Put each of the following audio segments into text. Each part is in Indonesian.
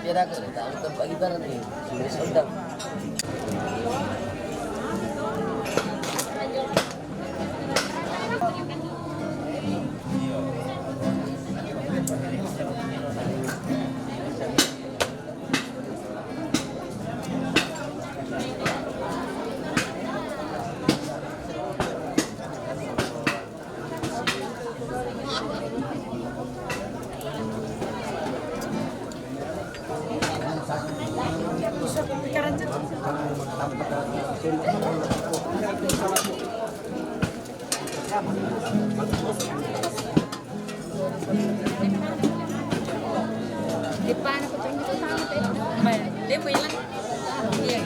Kira ka tayo ta pagitan ni. Sumisundang. Di paano ko ito? Hindi ko tama ito. Hindi mo ilang. Iya.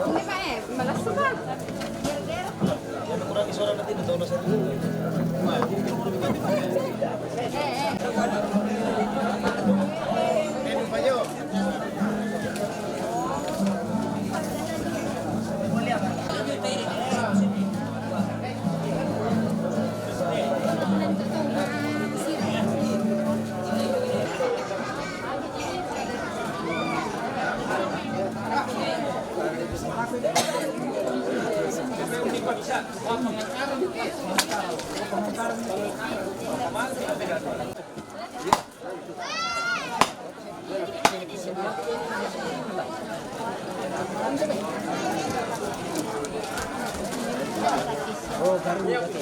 Hindi pa eh, malas pa. Kurang suara nanti betul saya dulu. Oh, baru itu.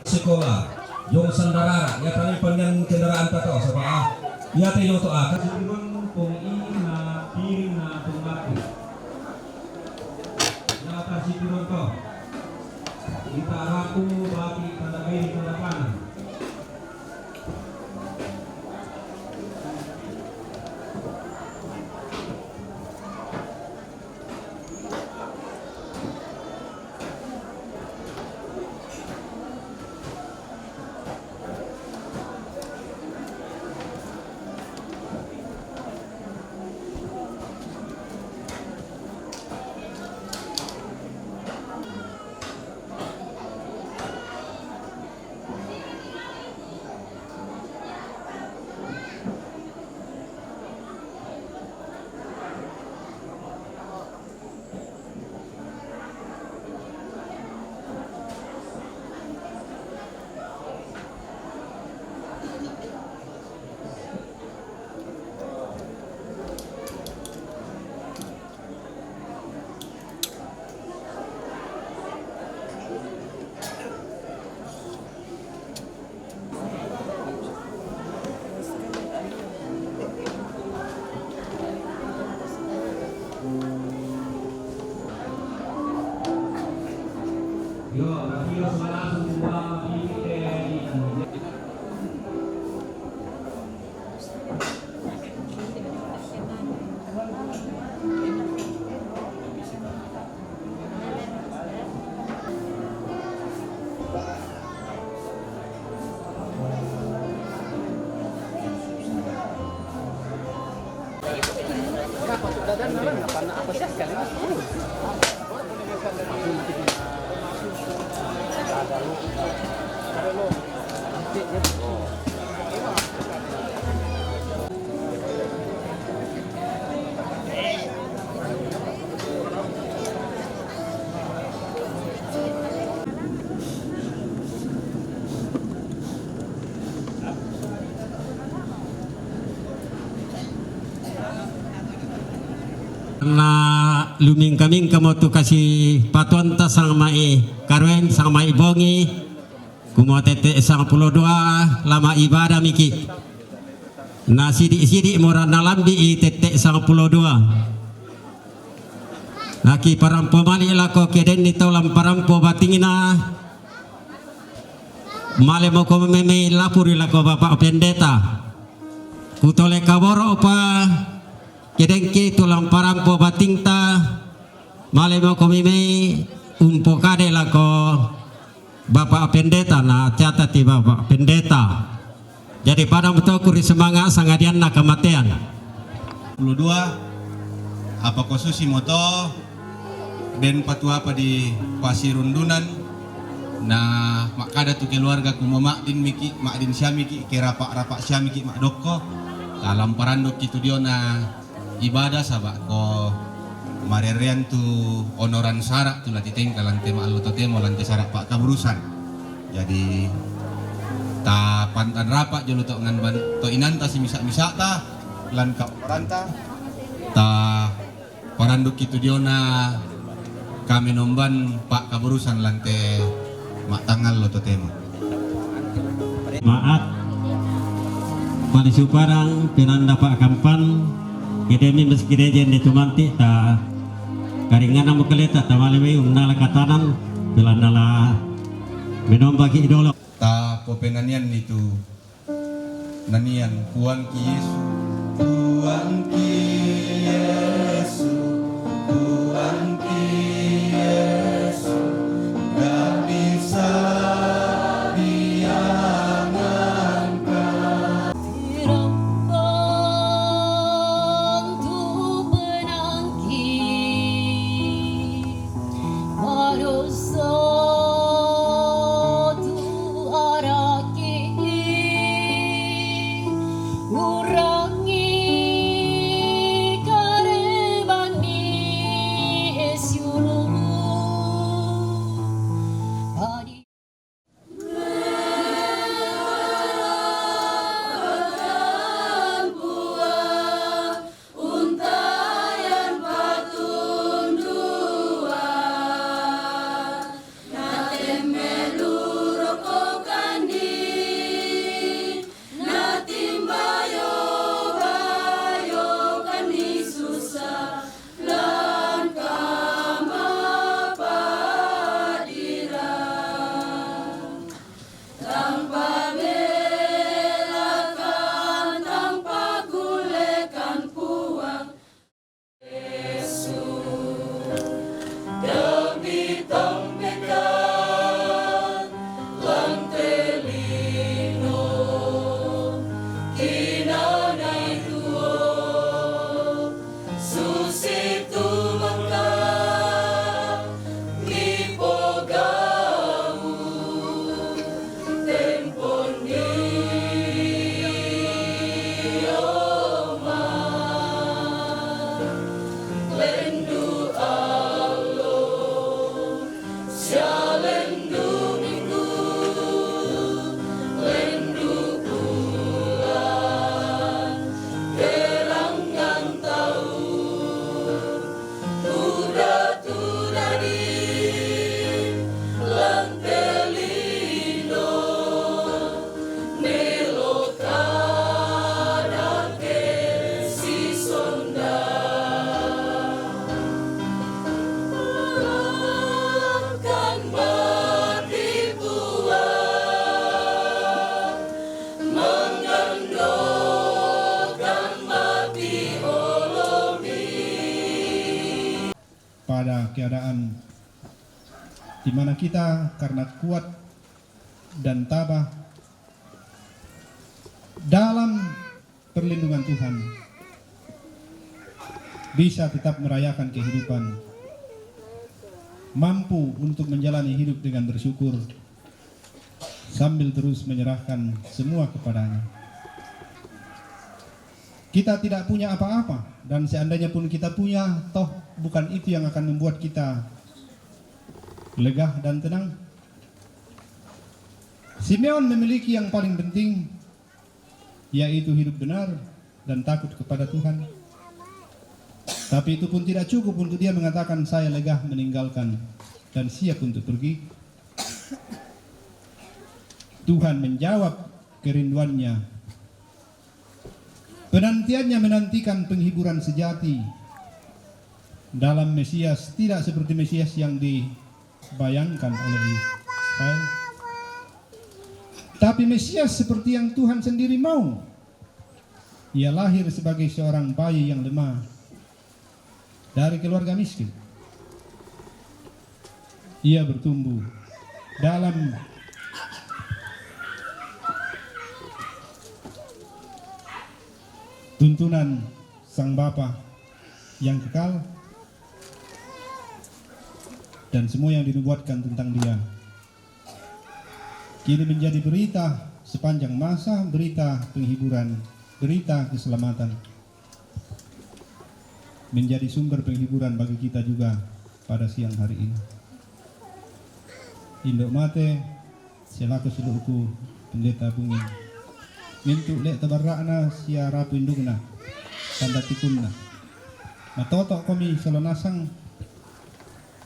Sekolah, yung sandara, ya kami pengen kendaraan tato sa paa. Ya tayo to akan sigurong kung ina piring na tumaki. Ya ta sigurong to. Kita aku bagi tandagay di depan. Yo, kilo semana semua na luming kaming kamotu kasih patuan ta sang mai karwen sang mai bongi kumotete sang pulo doa lama ibadah miki na sidi mora nalambi tete sang pulo doa laki parampo mali lako keden nito lam parampo batingina male mo ko meme lapuri lako bapak pendeta kutole kaboro pa kedengki tulang parampo batingta male mo komime umpo kade lako bapak pendeta na catati bapak pendeta jadi pada betul kuri semangat sangadian na kematian 22 apa kosusi moto ben patua apa di pasirundunan na makada tu keluarga kumo makdin miki makdin syamiki kira rapak syamiki mak dokko dalam parandok itu dia na ibadah sabak ko marerian tu onoran sarak tu lati tengkalan tema aluto temo lantai sarak pak kaburusan jadi ta pantan rapak jolu to ngan ban to inanta si misak ta lan ka oranta ta paranduk itu diona kami nomban pak kaburusan lantai mak tangal lo to temo maaf pada suparang pinanda pak kampan kedemi meski rejen itu manti ta karingan amu keleta ta maleme umnala katanan belanala menomba ki idolo ta popenanian itu nanian Tuhan ki Yesus Tuhan ki Yesus Tuhan ki Yesus gak bisa pada keadaan di mana kita karena kuat dan tabah dalam perlindungan Tuhan bisa tetap merayakan kehidupan, mampu untuk menjalani hidup dengan bersyukur sambil terus menyerahkan semua kepadanya. Kita tidak punya apa-apa, dan seandainya pun kita punya, toh bukan itu yang akan membuat kita lega dan tenang. Simeon memiliki yang paling penting, yaitu hidup benar dan takut kepada Tuhan. Tapi itu pun tidak cukup untuk dia mengatakan saya lega meninggalkan dan siap untuk pergi. Tuhan menjawab kerinduannya. Penantiannya menantikan penghiburan sejati dalam Mesias, tidak seperti Mesias yang dibayangkan oleh Israel, tapi Mesias seperti yang Tuhan sendiri mau. Ia lahir sebagai seorang bayi yang lemah dari keluarga miskin. Ia bertumbuh dalam tuntunan Sang Bapa yang kekal, dan semua yang dinubuatkan tentang dia kini menjadi berita sepanjang masa, berita penghiburan, berita keselamatan, menjadi sumber penghiburan bagi kita juga pada siang hari ini. Indok mate selaku seluruhku pendeta bungin mintuk lek tabarrakna sia rapu indungna tanda tikunna matotok komi salonasang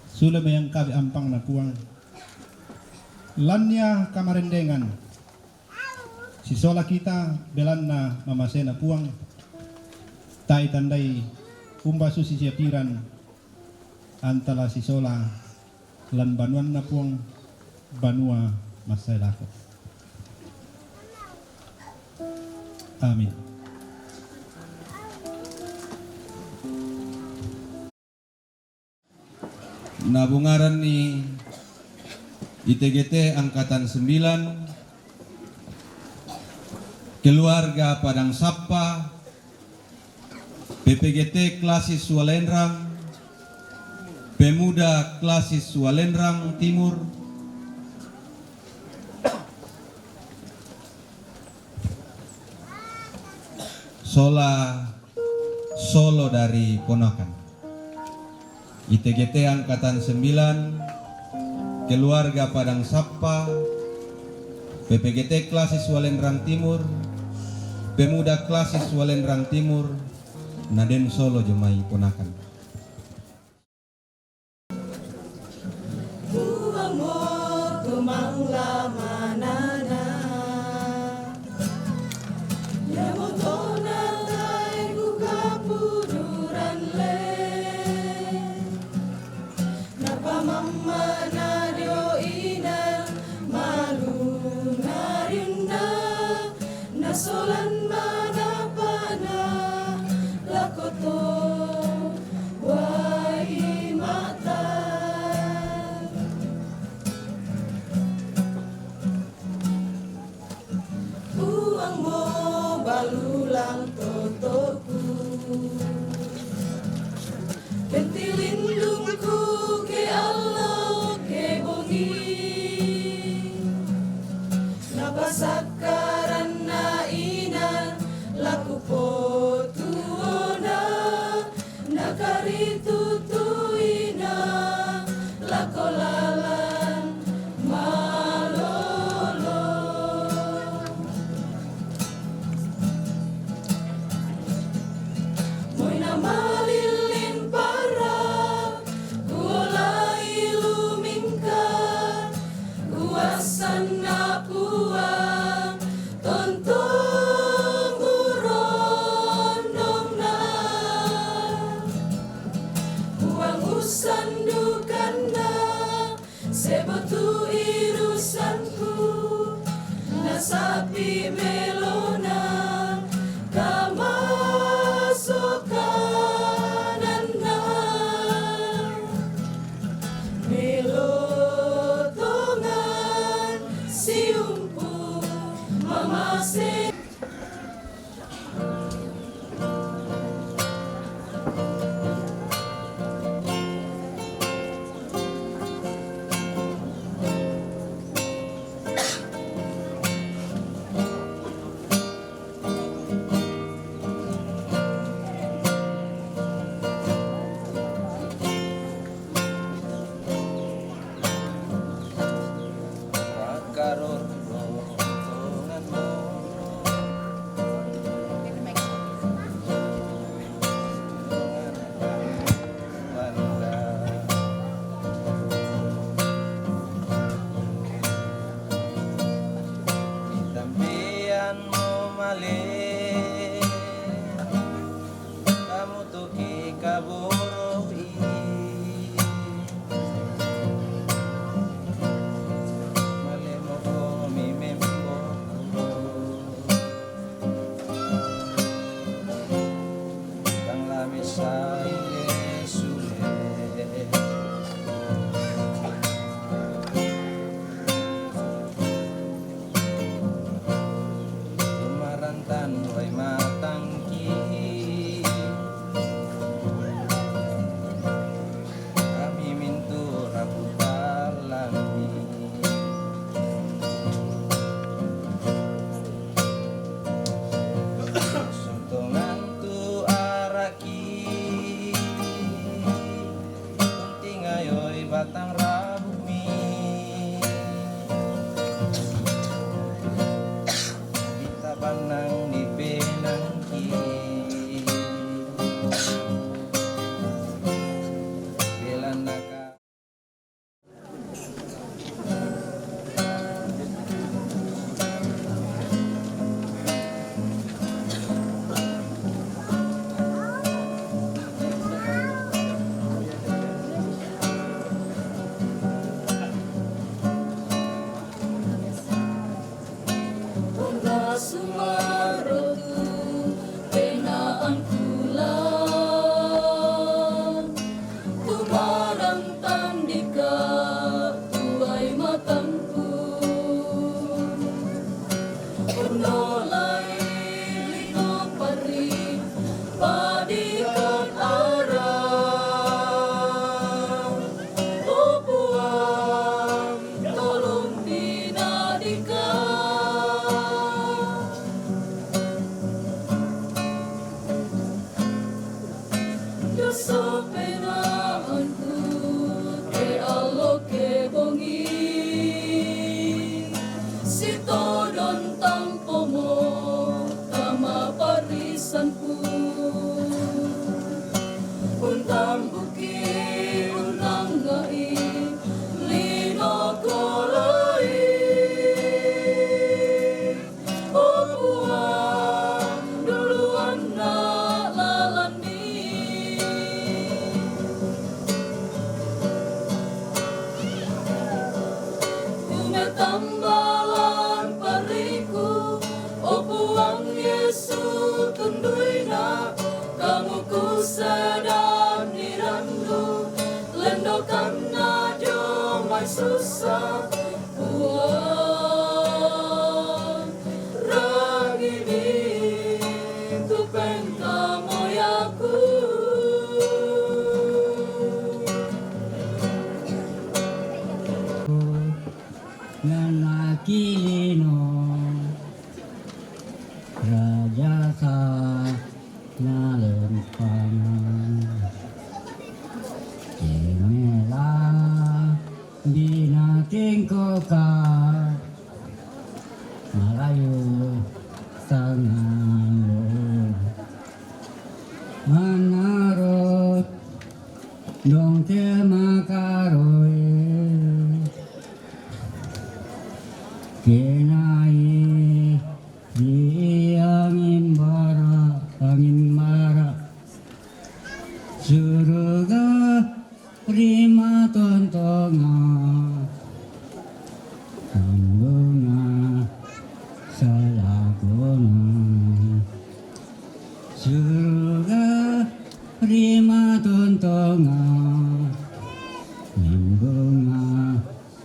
sula mayang kabi ampang na puang lannya kamarendengan sisola kita belanna mamasena puang tai tandai umba susi siapiran antala sisola lan banuan na puang banua masailako. Amin. Nabungaran ni ITGT Angkatan 9, keluarga Padang Sapa, PPGT Klasis Sualenrang, Pemuda Klasis Sualenrang Timur, Solo dari Ponokan. ITGT Angkatan 9, keluarga Padang Sapa, PPGT Klasis Walendrang Timur, Pemuda Klasis Walendrang Timur, Naden Solo Jomai Ponakan. latang rabumi kita panang di penangki belanaka susah buat ragini tu penta moyaku nanakilino raja sa nalempangan Kemela binating ko ka malayo sa ngayon manarot dong te makaroy kinai di angin mara surga prima tontongan bunga salagonan surga prima tontongan bunga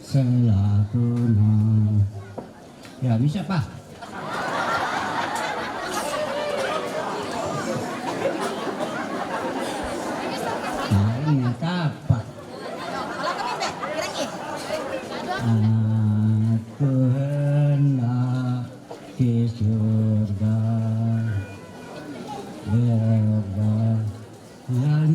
salagonan ya bisa pak apa aku hendak ke surga berada dan